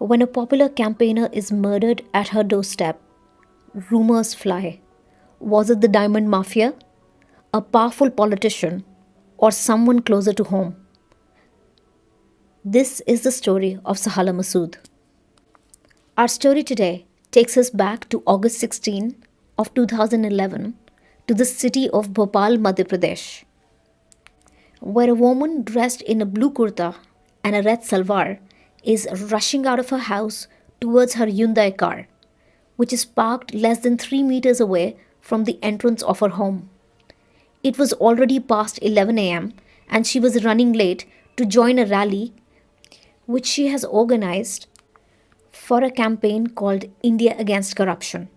When a popular campaigner is murdered at her doorstep, rumors fly. Was it the Diamond Mafia, a powerful politician, or someone closer to home? This is the story of Shehla Masood. Our story today takes us back to August 16 of 2011 to the city of Bhopal, Madhya Pradesh, where a woman dressed in a blue kurta and a red salwar is rushing out of her house towards her Hyundai car, which is parked less than 3 meters away from the entrance of her home. It was already past 11 am and she was running late to join a rally which she has organized for a campaign called India Against Corruption,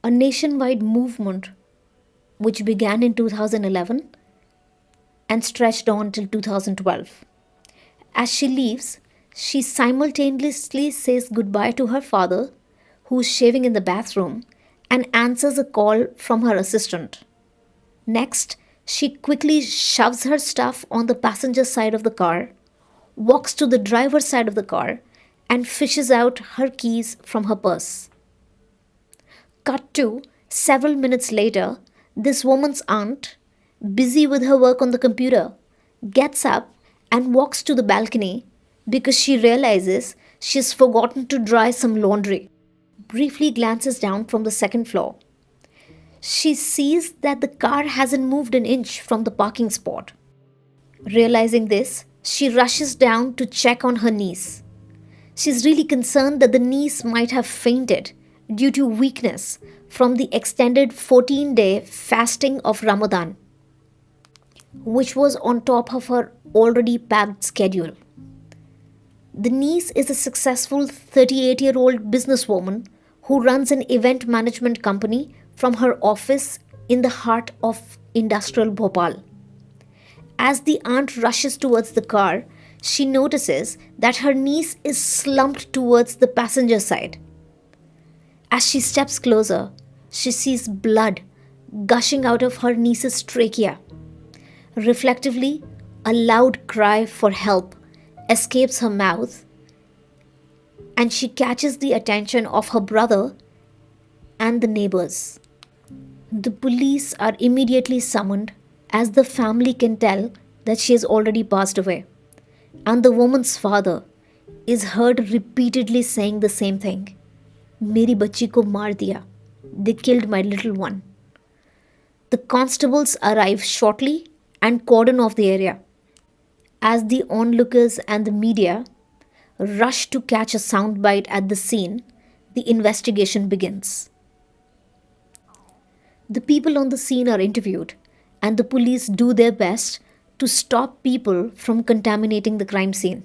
a nationwide movement which began in 2011 and stretched on till 2012. As she leaves, she simultaneously says goodbye to her father, who is shaving in the bathroom, and answers a call from her assistant. Next, she quickly shoves her stuff on the passenger side of the car, walks to the driver's side of the car, and fishes out her keys from her purse. Cut to several minutes later, this woman's aunt, busy with her work on the computer, gets up and walks to the balcony because she realizes she's forgotten to dry some laundry. Briefly glances down from the second floor. She sees that the car hasn't moved an inch from the parking spot. Realizing this, she rushes down to check on her niece. She's really concerned that the niece might have fainted due to weakness from the extended 14-day fasting of Ramadan, which was on top of her already packed schedule. The niece is a successful 38-year-old businesswoman who runs an event management company from her office in the heart of industrial Bhopal. As the aunt rushes towards the car, she notices that her niece is slumped towards the passenger side. As she steps closer, she sees blood gushing out of her niece's trachea. Reflectively, a loud cry for help escapes her mouth, and she catches the attention of her brother and the neighbors. The police are immediately summoned as the family can tell that she has already passed away, and the woman's father is heard repeatedly saying the same thing. Meri bachchi ko maar diya. They killed my little one. The constables arrive shortly and cordon off the area. As the onlookers and the media rush to catch a soundbite at the scene, the investigation begins. The people on the scene are interviewed, and the police do their best to stop people from contaminating the crime scene.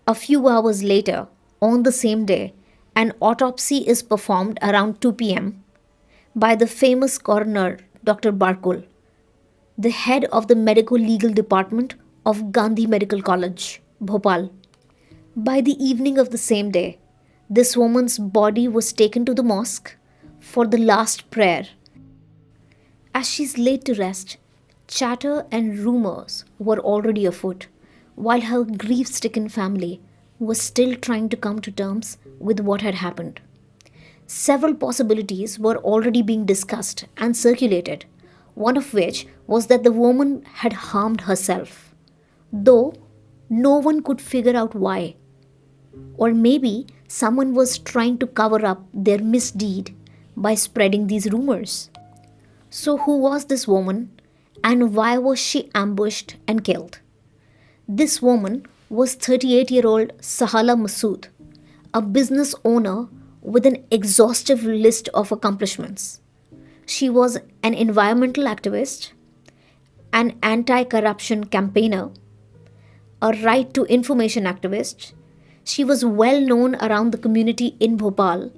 A few hours later, on the same day, an autopsy is performed around 2 pm by the famous coroner Dr. Barkul, the head of the medical legal department of Gandhi Medical College, Bhopal. By the evening of the same day, this woman's body was taken to the mosque for the last prayer. As she's laid to rest, chatter and rumors were already afoot, while her grief stricken family was still trying to come to terms with what had happened. Several possibilities were already being discussed and circulated, one of which was that the woman had harmed herself, though no one could figure out why. Or maybe someone was trying to cover up their misdeed by spreading these rumors. So, who was this woman and why was she ambushed and killed? This woman was 38-year-old Shehla Masood, a business owner with an exhaustive list of accomplishments. She was an environmental activist, an anti corruption campaigner, a right to information activist. She was well known around the community in Bhopal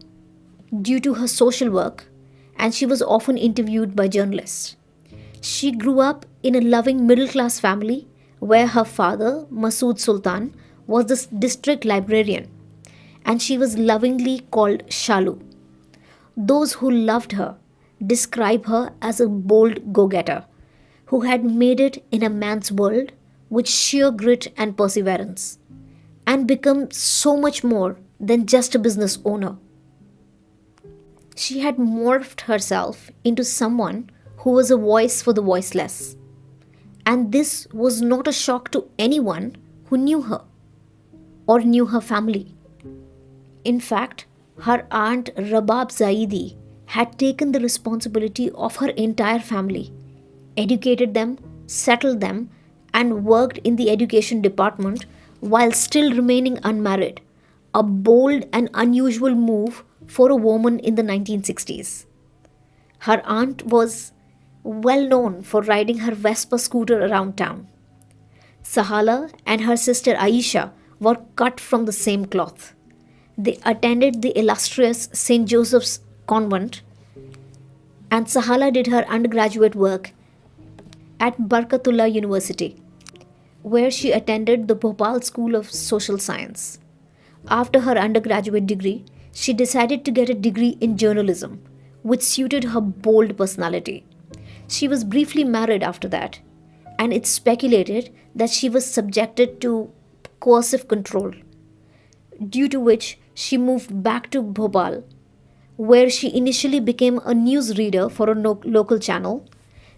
due to her social work, and she was often interviewed by journalists. She grew up in a loving middle class family where her father, Masood Sultan, was the district librarian, and she was lovingly called Shalu. Those who loved her describe her as a bold go getter who had made it in a man's world with sheer grit and perseverance. and become so much more than just a business owner. She had morphed herself into someone who was a voice for the voiceless. And this was not a shock to anyone who knew her or knew her family. In fact, her aunt Rabab Zaidi had taken the responsibility of her entire family, educated them, settled them, and worked in the education department while still remaining unmarried. A bold and unusual move for a woman in the 1960s. Her aunt was well known for riding her Vespa scooter around town. Sahala and her sister Aisha were cut from the same cloth. They attended the illustrious St. Joseph's Convent, and Sahala did her undergraduate work at Barkatullah University, where she attended the Bhopal School of Social Science. After her undergraduate degree, she decided to get a degree in journalism, which suited her bold personality. She was briefly married after that, and it's speculated that she was subjected to coercive control, due to which she moved back to Bhopal, where she initially became a news reader for a local channel.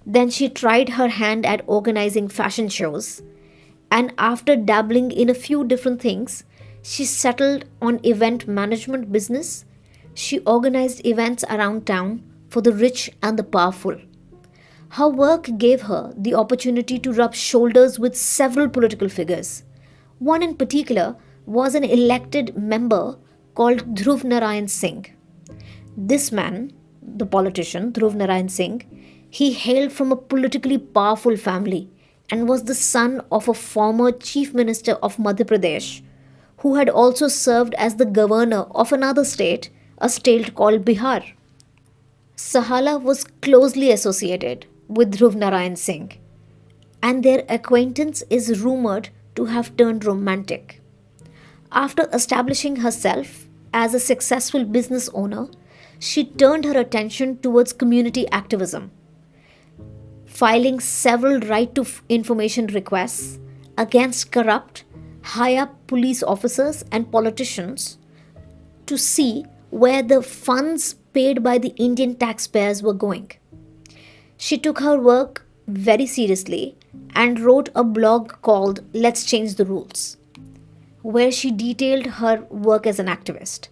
Then she tried her hand at organizing fashion shows, and after dabbling in a few different things, she settled on event management business. She organized events around town for the rich and the powerful. Her work gave her the opportunity to rub shoulders with several political figures. One in particular was an elected member called Dhruv Narayan Singh. This man, the politician Dhruv Narayan Singh, he hailed from a politically powerful family and was the son of a former chief minister of Madhya Pradesh, who had also served as the governor of another state, a state called Bihar. Sahala was closely associated with Dhruv Narayan Singh, and their acquaintance is rumored to have turned romantic. After establishing herself as a successful business owner, she turned her attention towards community activism, filing several right to information requests against corrupt, high up police officers and politicians to see where the funds paid by the Indian taxpayers were going. She took her work very seriously and wrote a blog called Let's Change the Rules, where she detailed her work as an activist.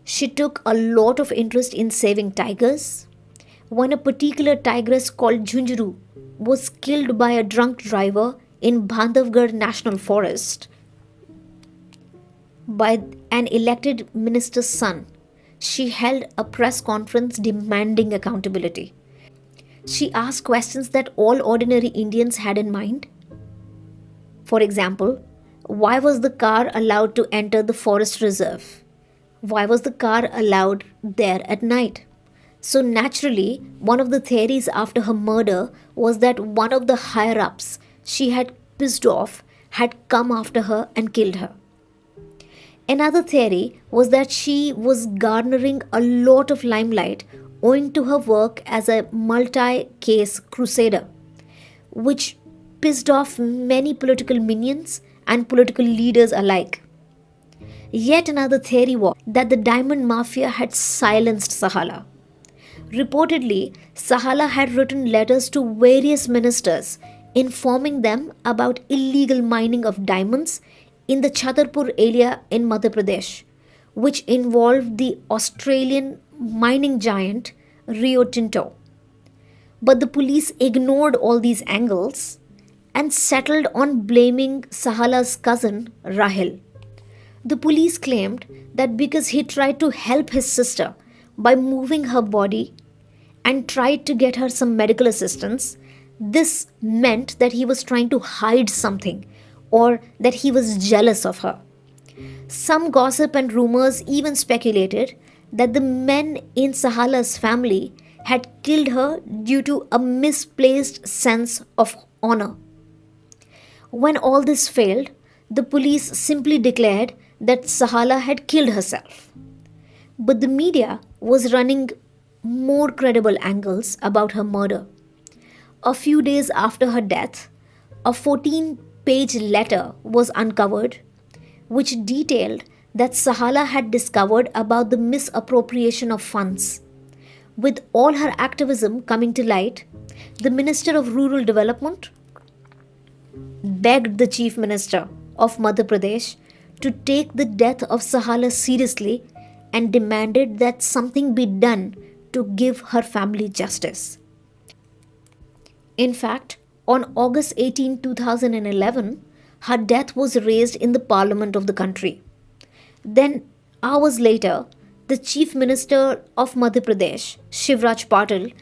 She took a lot of interest in saving tigers. When a particular tigress called Junjuru was killed by a drunk driver in Bandhavgarh National Forest by an elected minister's son, she held a press conference demanding accountability. She asked questions that all ordinary Indians had in mind. For example, why was the car allowed to enter the forest reserve? Why was the car allowed there at night? So naturally, one of the theories after her murder was that one of the higher-ups she had pissed off had come after her and killed her. Another theory was that she was garnering a lot of limelight owing to her work as a multi-case crusader, which pissed off many political minions and political leaders alike. Yet another theory was that the diamond mafia had silenced Sahala. Reportedly, Sahala had written letters to various ministers informing them about illegal mining of diamonds in the Chhatarpur area in Madhya Pradesh, which involved the Australian mining giant Rio Tinto. But the police ignored all these angles and settled on blaming Sahala's cousin Rahil. The police claimed that because he tried to help his sister by moving her body and tried to get her some medical assistance, this meant that he was trying to hide something or that he was jealous of her. Some gossip and rumors even speculated that the men in Sahala's family had killed her due to a misplaced sense of honor. When all this failed, the police simply declared that Sahala had killed herself. But the media was running more credible angles about her murder. A few days after her death, a 14-page letter was uncovered which detailed that Sahala had discovered about the misappropriation of funds. With all her activism coming to light, the Minister of Rural Development begged the Chief Minister of Madhya Pradesh to take the death of Sahala seriously and demanded that something be done to give her family justice. In fact, on August 18, 2011, her death was raised in the parliament of the country. Then, hours later, the Chief Minister of Madhya Pradesh, Shivraj Patil,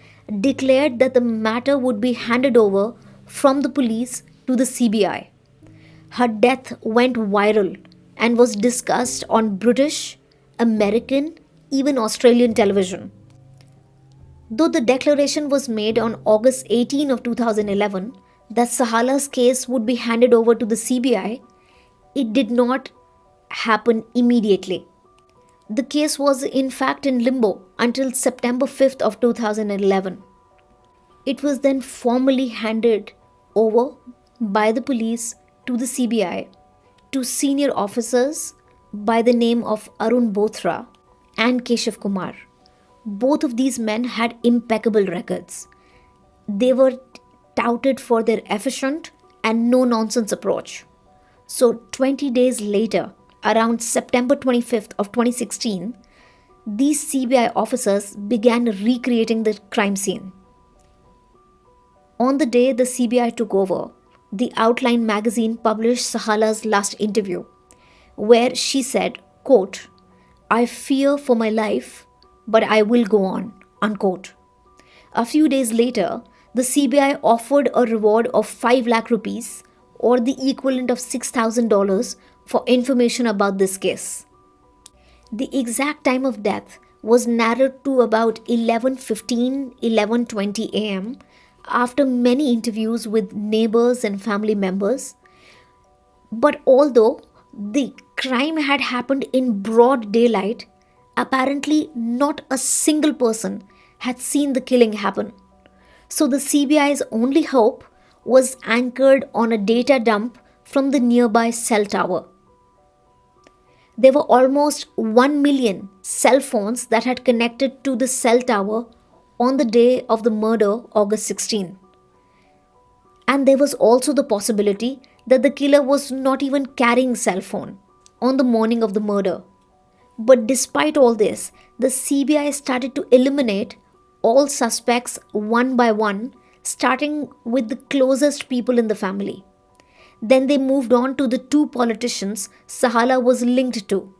declared that the matter would be handed over from the police to the CBI. Her death went viral and was discussed on British, American, even Australian television. Though the declaration was made on August 18 of 2011 that Sahala's case would be handed over to the CBI, it did not happen immediately. The case was in fact in limbo until September 5th of 2011. It was then formally handed over by the police to the CBI to senior officers by the name of Arun Bothra and Keshav Kumar. Both of these men had impeccable records. They were touted for their efficient and no nonsense approach. So 20 days later, around September 25th of 2016, these CBI officers began recreating the crime scene. On the day the CBI took over, the Outline magazine published Sahala's last interview, where she said, quote, "I fear for my life, but I will go on," unquote. A few days later, the CBI offered a reward of 5 lakh rupees or the equivalent of $6,000 for information about this case. The exact time of death was narrowed to about 11:15, 11:20 am after many interviews with neighbors and family members. But although the crime had happened in broad daylight, apparently not a single person had seen the killing happen. So the CBI's only hope was anchored on a data dump from the nearby cell tower. There were almost 1 million cell phones that had connected to the cell tower on the day of the murder, August 16. And there was also the possibility that the killer was not even carrying cell phone on the morning of the murder. But despite all this, the CBI started to eliminate all suspects one by one, starting with the closest people in the family. Then they moved on to the two politicians Sahala was linked to.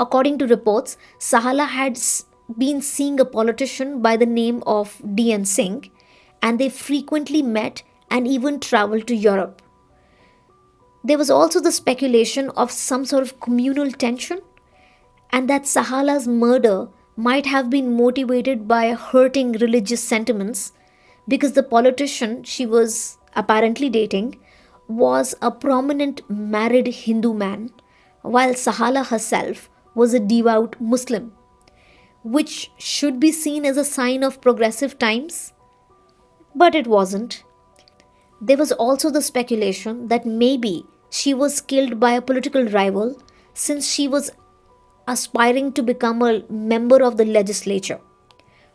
According to reports, Sahala had been seeing a politician by the name of D.N. Singh, and they frequently met and even traveled to Europe. There was also the speculation of some sort of communal tension, and that Sahala's murder might have been motivated by hurting religious sentiments because the politician she was apparently dating was a prominent married Hindu man, while Sahala herself was a devout Muslim, which should be seen as a sign of progressive times, but it wasn't. There was also the speculation that maybe she was killed by a political rival since she was aspiring to become a member of the legislature.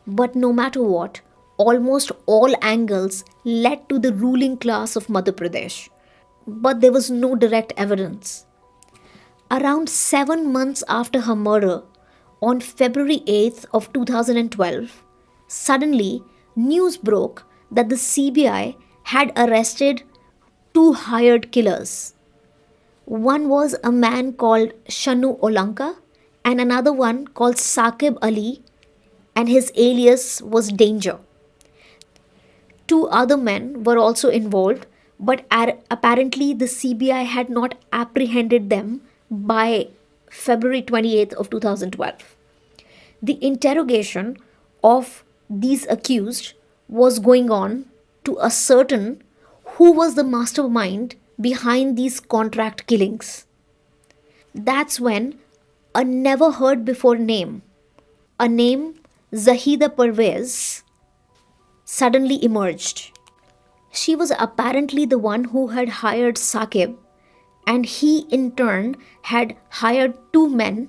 But no matter what, almost all angles led to the ruling class of Madhya Pradesh. But there was no direct evidence. Around 7 months after her murder, on February 8th of 2012, suddenly news broke that the CBI had arrested two hired killers. One was a man called Shanu Olanka and another one called Saqib Ali, and his alias was Danger. Two other men were also involved, but apparently the CBI had not apprehended them by February 28th of 2012. The interrogation of these accused was going on to ascertain who was the mastermind behind these contract killings. That's when a never heard before name, a name Zahida Pervez, suddenly emerged. She was apparently the one who had hired Saqib and he in turn had hired two men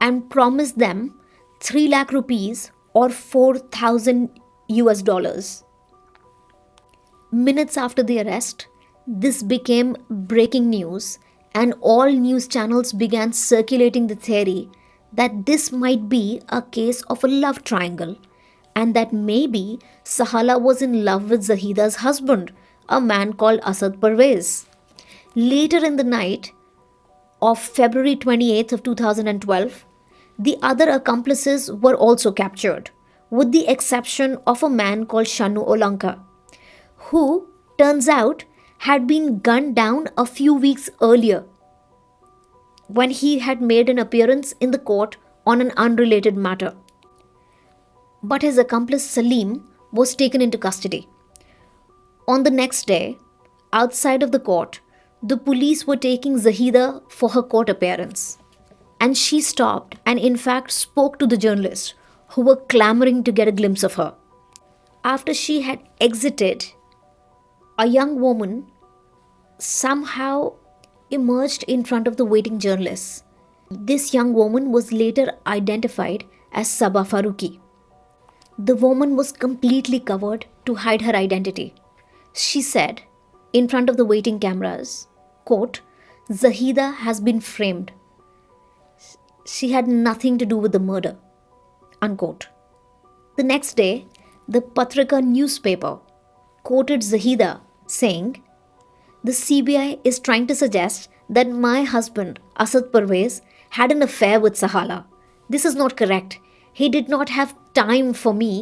and promised them 3 lakh rupees or 4,000 US dollars. Minutes after the arrest, this became breaking news, and all news channels began circulating the theory that this might be a case of a love triangle and that maybe Sahala was in love with Zahida's husband, a man called Asad Parvez. Later in the night of February 28th of 2012, the other accomplices were also captured, with the exception of a man called Shanu Olanka, who, turns out, had been gunned down a few weeks earlier when he had made an appearance in the court on an unrelated matter. But his accomplice Salim was taken into custody. On the next day, outside of the court, the police were taking Zahida for her court appearance. And she stopped and, in fact, spoke to the journalists who were clamoring to get a glimpse of her. After she had exited, a young woman somehow emerged in front of the waiting journalists. This young woman was later identified as Sabah Faruqi. The woman was completely covered to hide her identity. She said, in front of the waiting cameras, quote, "Zahida has been framed. She had nothing to do with the murder," unquote. The next day, the Patrika newspaper quoted Zahida saying, "The CBI is trying to suggest that my husband, Asad Parvez, had an affair with Sahala. This is not correct. He did not have time for me.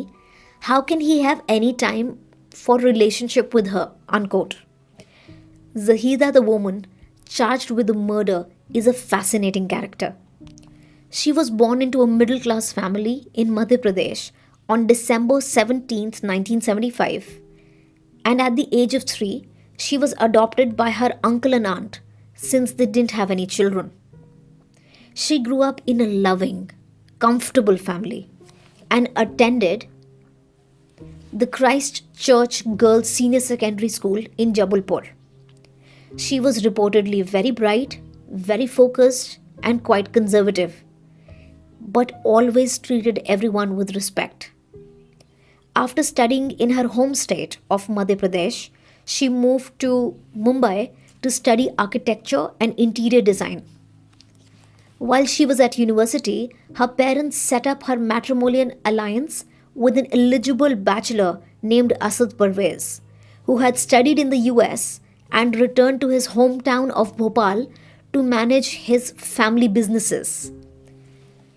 How can he have any time for relationship with her?" Unquote. Zahida, the woman charged with the murder, is a fascinating character. She was born into a middle-class family in Madhya Pradesh on December 17, 1975. And at the age of 3, she was adopted by her uncle and aunt since they didn't have any children. She grew up in a loving, comfortable family and attended the Christ Church Girls Senior Secondary School in Jabalpur. She was reportedly very bright, very focused, and quite conservative, but always treated everyone with respect. After studying in her home state of Madhya Pradesh, she moved to Mumbai to study architecture and interior design. While she was at university, her parents set up her matrimonial alliance with an eligible bachelor named Asad Parvez, who had studied in the US and returned to his hometown of Bhopal to manage his family businesses,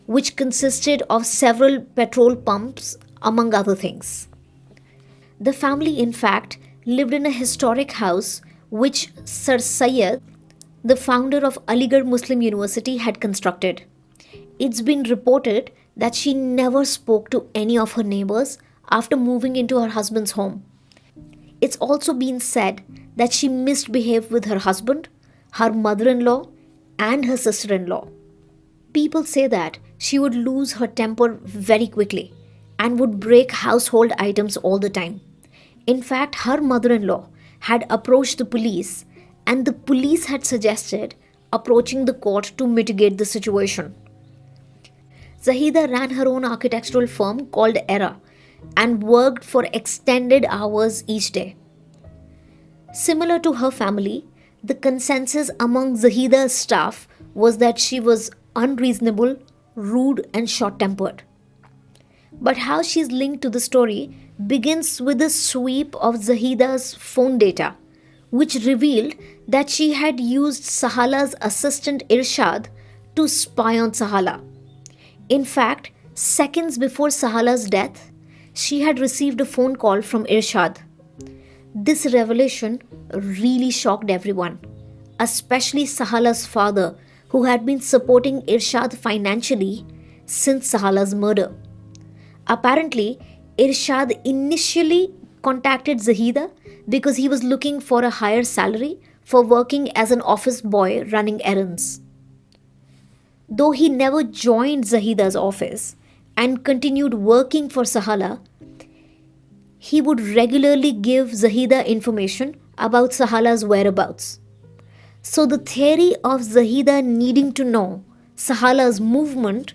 which consisted of several petrol pumps, among other things. The family, in fact, lived in a historic house which Sir Syed, the founder of Aligarh Muslim University, had constructed. It's been reported that she never spoke to any of her neighbors after moving into her husband's home. It's also been said that she misbehaved with her husband, her mother-in-law, and her sister-in-law. People say that she would lose her temper very quickly and would break household items all the time. In fact, her mother-in-law had approached the police, and the police had suggested approaching the court to mitigate the situation. Zahida ran her own architectural firm called Era and worked for extended hours each day. Similar to her family, the consensus among Zahida's staff was that she was unreasonable, rude, and short-tempered. But how she's linked to the story begins with a sweep of Zahida's phone data, which revealed that she had used Sahala's assistant Irshad to spy on Sahala. In fact, seconds before Sahala's death, she had received a phone call from Irshad. This revelation really shocked everyone, especially Sahala's father, who had been supporting Irshad financially since Sahala's murder. Apparently, Irshad initially contacted Zahida because he was looking for a higher salary for working as an office boy running errands. Though he never joined Zahida's office and continued working for Sahala, he would regularly give Zahida information about Sahala's whereabouts. So, the theory of Zahida needing to know Sahala's movement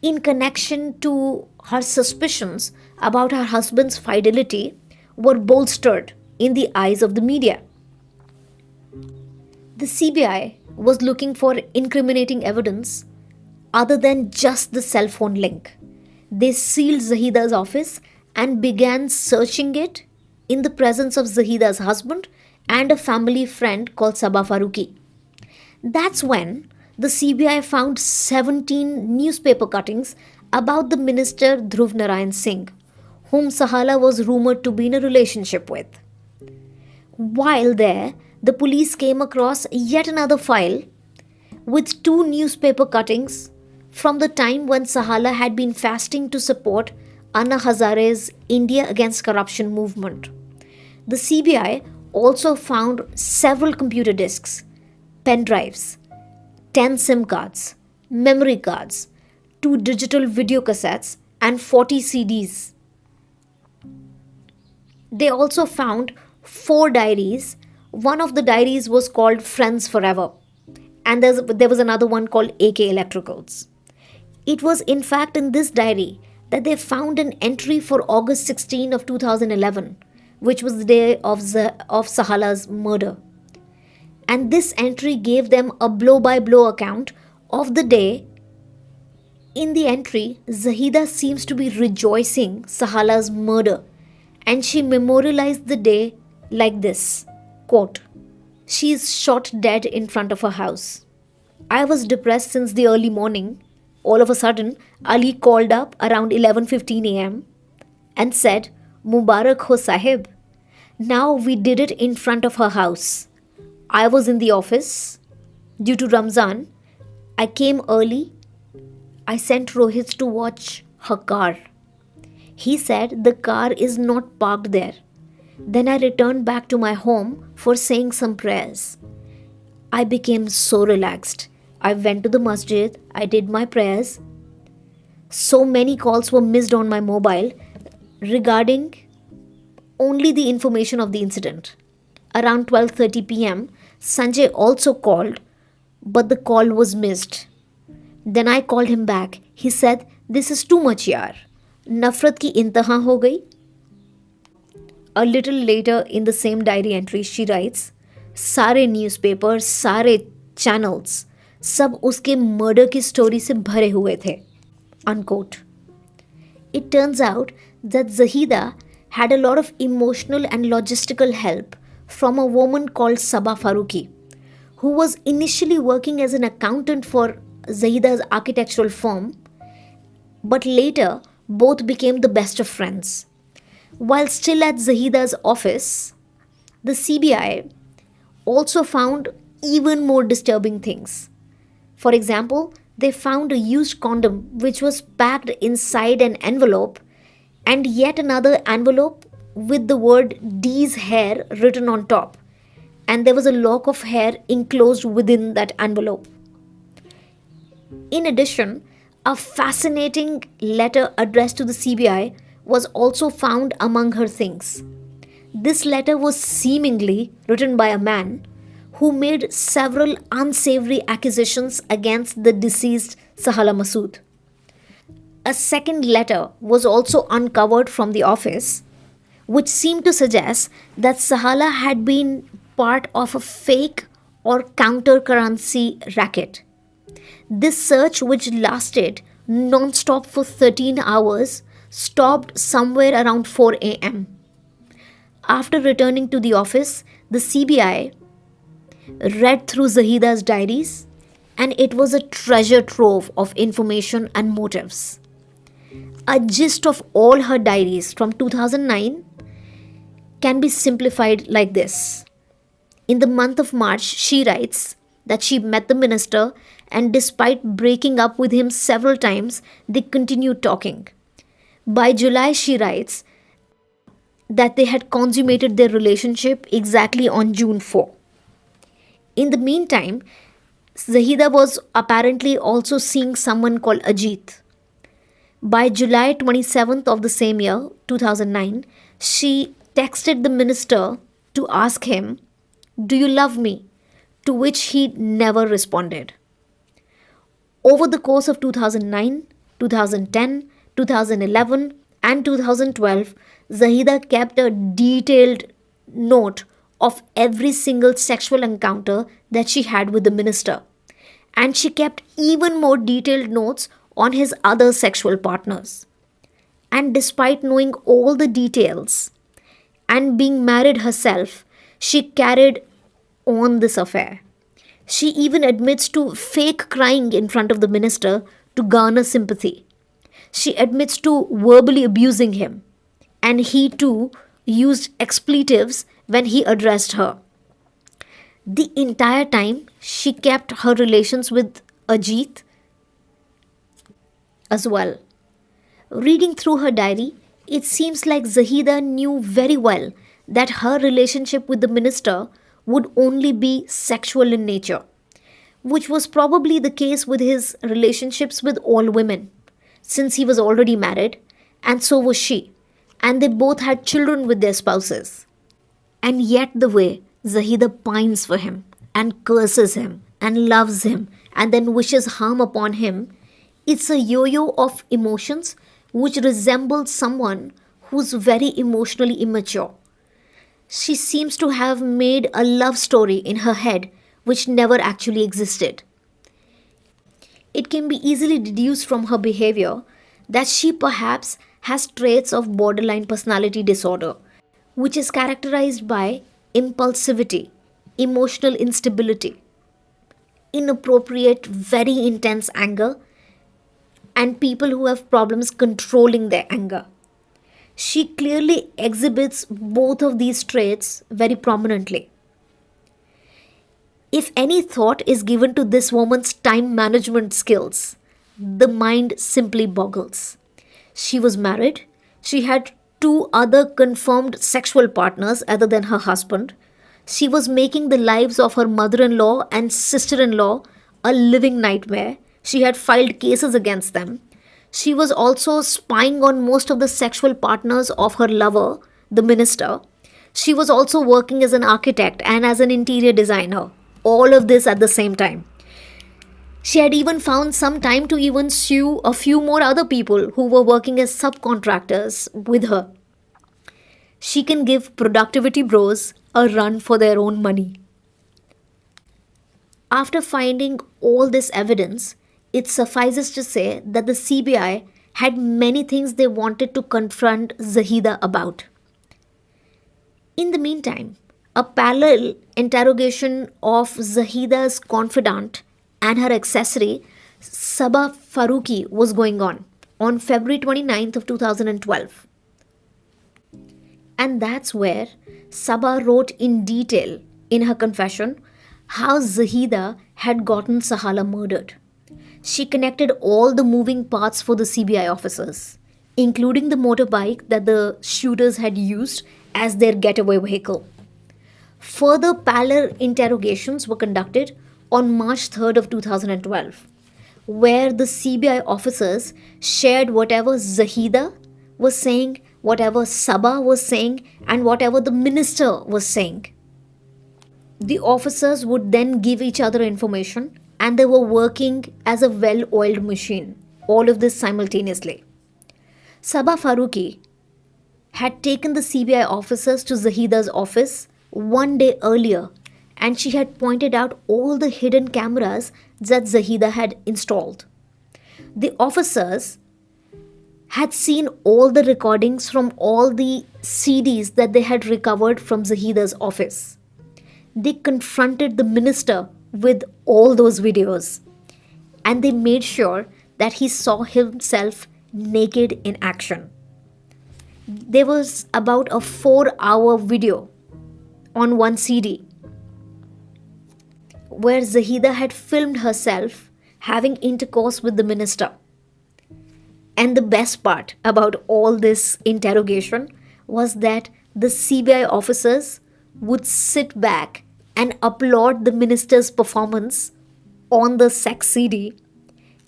in connection to her suspicions about her husband's fidelity were bolstered in the eyes of the media. The CBI was looking for incriminating evidence other than just the cell phone link. They sealed Zahida's office and began searching it in the presence of Zahida's husband and a family friend called Sabah Faruqi. That's when the CBI found 17 newspaper cuttings about the minister Dhruv Narayan Singh, whom Sahala was rumored to be in a relationship with. While there, the police came across yet another file with two newspaper cuttings from the time when Sahala had been fasting to support Anna Hazare's India Against Corruption movement. The CBI also found several computer disks, pen drives, 10 SIM cards, memory cards, two digital video cassettes, and 40 CDs. They also found four diaries. One of the diaries was called Friends Forever, and there was another one called AK Electricals. It was in fact in this diary that they found an entry for August 16 of 2011, which was the day of Sahala's murder. And this entry gave them a blow-by-blow account of the day. In the entry, Zahida seems to be rejoicing Sahala's murder, and she memorialized the day like this, quote, "She is shot dead in front of her house. I was depressed since the early morning. All of a sudden, Ali called up around 11:15 a.m. and said, 'Mubarak ho sahib.' Now we did it in front of her house. I was in the office. Due to Ramzan, I came early. I sent Rohit to watch her car. He said the car is not parked there. Then I returned back to my home for saying some prayers. I became so relaxed. I went to the masjid, I did my prayers. So many calls were missed on my mobile regarding only the information of the incident. Around 12:30 p.m., Sanjay also called, but the call was missed. Then I called him back. He said, 'This is too much yaar. Nafrat ki intaha ho gayi.' A little later in the same diary entry, she writes, सारे newspaper, सारे channels सब उसके murder की story से भरे हुए थे. Unquote. It turns out that Zahida had a lot of emotional and logistical help from a woman called Sabah Faruqi, who was initially working as an accountant for Zahida's architectural firm, but later both became the best of friends. While still at Zahida's office, the CBI also found even more disturbing things. For example, they found a used condom which was packed inside an envelope and yet another envelope with the word D's hair written on top, and there was a lock of hair enclosed within that envelope. In addition, a fascinating letter addressed to the CBI was also found among her things. This letter was seemingly written by a man who made several unsavory accusations against the deceased Sahala Masood. A second letter was also uncovered from the office, which seemed to suggest that Sahala had been part of a fake or counter currency racket. This search, which lasted non stop for 13 hours, stopped somewhere around 4 am. After returning to the office, the CBI read through Zahida's diaries, and it was a treasure trove of information and motives. A gist of all her diaries from 2009 can be simplified like this. In the month of March, she writes that she met the minister, and despite breaking up with him several times, they continued talking. By July, she writes that they had consummated their relationship exactly on June 4. In the meantime, Zahida was apparently also seeing someone called Ajit. By July 27th of the same year, 2009, she texted the minister to ask him, "Do you love me?" to which he never responded. Over the course of 2009, 2010, 2011, and 2012, Zahida kept a detailed note of every single sexual encounter that she had with the minister. And she kept even more detailed notes on his other sexual partners. And despite knowing all the details and being married herself, she carried on this affair. She even admits to fake crying in front of the minister to garner sympathy. She admits to verbally abusing him, and he too used expletives when he addressed her. The entire time, she kept her relations with Ajit as well. Reading through her diary, it seems like Zahida knew very well that her relationship with the minister would only be sexual in nature, which was probably the case with his relationships with all women, since he was already married, and so was she, and they both had children with their spouses. And yet, the way Zahida pines for him, and curses him, and loves him, and then wishes harm upon him, it's a yo yo of emotions which resembles someone who's very emotionally immature. She seems to have made a love story in her head which never actually existed. It can be easily deduced from her behavior that she perhaps has traits of borderline personality disorder, which is characterized by impulsivity, emotional instability, inappropriate, very intense anger, and people who have problems controlling their anger. She clearly exhibits both of these traits very prominently. If any thought is given to this woman's time management skills, the mind simply boggles. She was married, she had two other confirmed sexual partners other than her husband. She was making the lives of her mother in law and sister in law a living nightmare. She had filed cases against them. She was also spying on most of the sexual partners of her lover, the minister. She was also working as an architect and as an interior designer. All of this at the same time. She had even found some time to even sue a few more other people who were working as subcontractors with her. She can give productivity bros a run for their own money. After finding all this evidence, it suffices to say that the CBI had many things they wanted to confront Zahida about. In the meantime, a parallel interrogation of Zahida's confidant and her accessory, Sabah Faruqi, was going on February 29th of 2012. And that's where Sabah wrote in detail in her confession how Zahida had gotten Shehla murdered. She connected all the moving parts for the CBI officers, including the motorbike that the shooters had used as their getaway vehicle. Further parallel interrogations were conducted on March 3rd of 2012, where the CBI officers shared whatever Zahida was saying, whatever Sabah was saying, and whatever the minister was saying. The officers would then give each other information, and they were working as a well oiled machine, all of this simultaneously. Sabah Faruqi had taken the CBI officers to Zahida's office one day earlier, and she had pointed out all the hidden cameras that Zahida had installed. The officers had seen all the recordings from all the CDs that they had recovered from Zahida's office. They confronted the minister with all those videos, and they made sure that he saw himself naked in action. There was about a 4-hour video on one CD where Zahida had filmed herself having intercourse with the minister. And the best part about all this interrogation was that the CBI officers would sit back and applaud the minister's performance on the sex CD,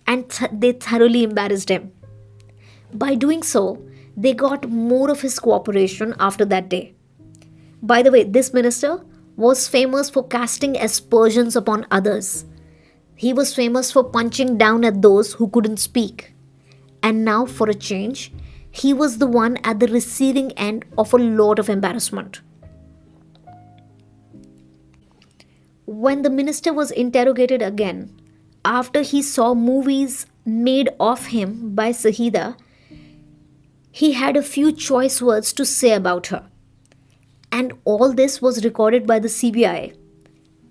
and they thoroughly embarrassed him. By doing so, they got more of his cooperation after that day. By the way, this minister was famous for casting aspersions upon others. He was famous for punching down at those who couldn't speak. And now, for a change, he was the one at the receiving end of a lot of embarrassment. When the minister was interrogated again, after he saw movies made of him by Shehla, he had a few choice words to say about her. And all this was recorded by the CBI.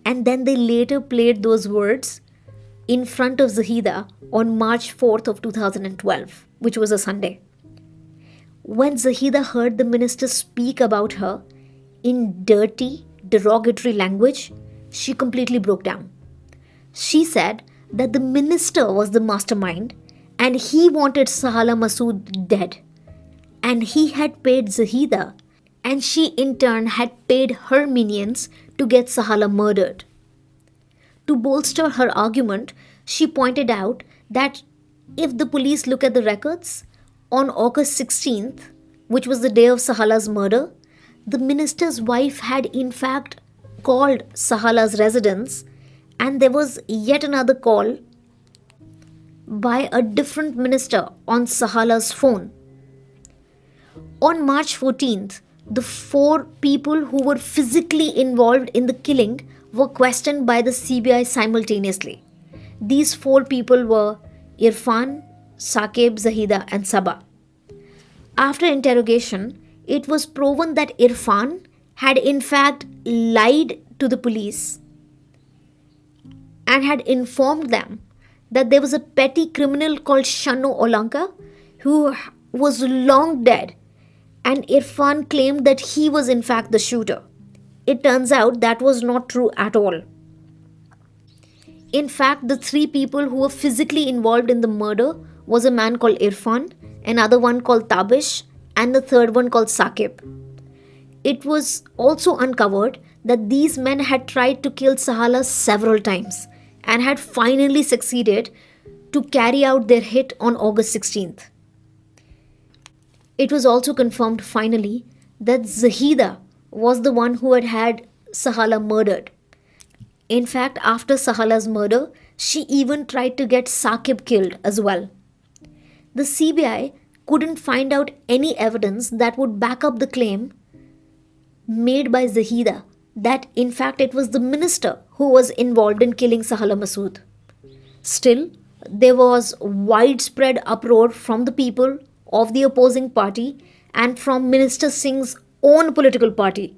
And then they later played those words in front of Zahida on March 4th of 2012, which was a Sunday. When Zahida heard the minister speak about her in dirty, derogatory language, she completely broke down. She said that the minister was the mastermind and he wanted Shehla Masood dead. And he had paid Zahida, and she in turn had paid her minions to get Shehla murdered. To bolster her argument, she pointed out that if the police look at the records, on August 16th, which was the day of Shehla's murder, the minister's wife had in fact called Shehla's residence, and there was yet another call by a different minister on Shehla's phone. On March 14th, the four people who were physically involved in the killing were questioned by the CBI simultaneously. These four people were Irfan, Saqib, Zahida, and Sabah. After interrogation, it was proven that Irfan had in fact lied to the police and had informed them that there was a petty criminal called Shanu Olanka who was long dead, and Irfan claimed that he was in fact the shooter. It turns out that was not true at all. In fact, the three people who were physically involved in the murder was a man called Irfan, another one called Tabish, and the third one called Saqib. It was also uncovered that these men had tried to kill Shehla several times and had finally succeeded to carry out their hit on August 16th. It was also confirmed finally that Zahida was the one who had Shehla murdered. In fact, after Shehla's murder, she even tried to get Saqib killed as well. The CBI couldn't find out any evidence that would back up the claim made by Zahida that in fact it was the minister who was involved in killing Shehla Masood. Still, there was widespread uproar from the people of the opposing party and from Minister Singh's own political party.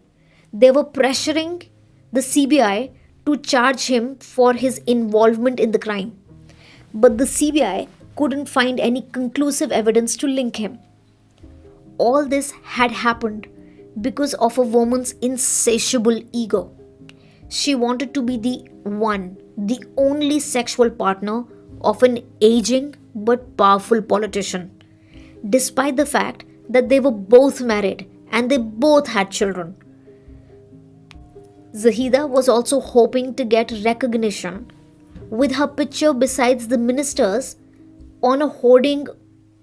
They were pressuring the CBI to charge him for his involvement in the crime. But the CBI couldn't find any conclusive evidence to link him. All this had happened because of a woman's insatiable ego. She wanted to be the only sexual partner of an aging but powerful politician, despite the fact that they were both married and they both had children. Zahida was also hoping to get recognition with her picture besides the ministers on a hoarding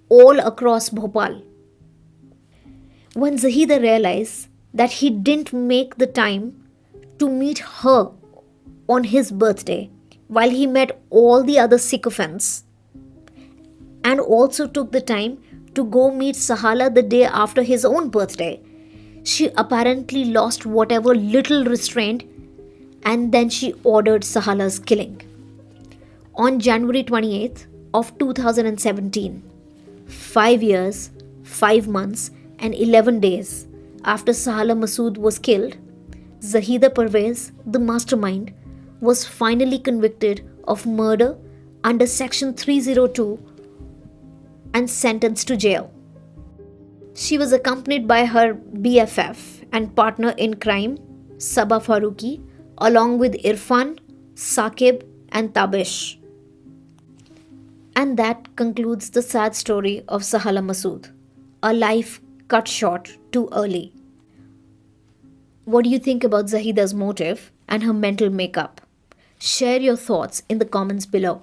all across Bhopal. When Zahida realized that he didn't make the time to meet her on his birthday while he met all the other sycophants and also took the time to go meet Shehla the day after his own birthday, she apparently lost whatever little restraint and then she ordered Shehla's killing. On January 28th of 2017, 5 years, 5 months and 11 days after Shehla Masood was killed, Zahida Pervez, the mastermind, was finally convicted of murder under Section 302 and sentenced to jail. She was accompanied by her BFF and partner in crime, Sabah Farooqi, along with Irfan, Saqib and Tabish. And that concludes the sad story of Shehla Masood, a life cut short too early. What do you think about Zahida's motive and her mental makeup? Share your thoughts in the comments below.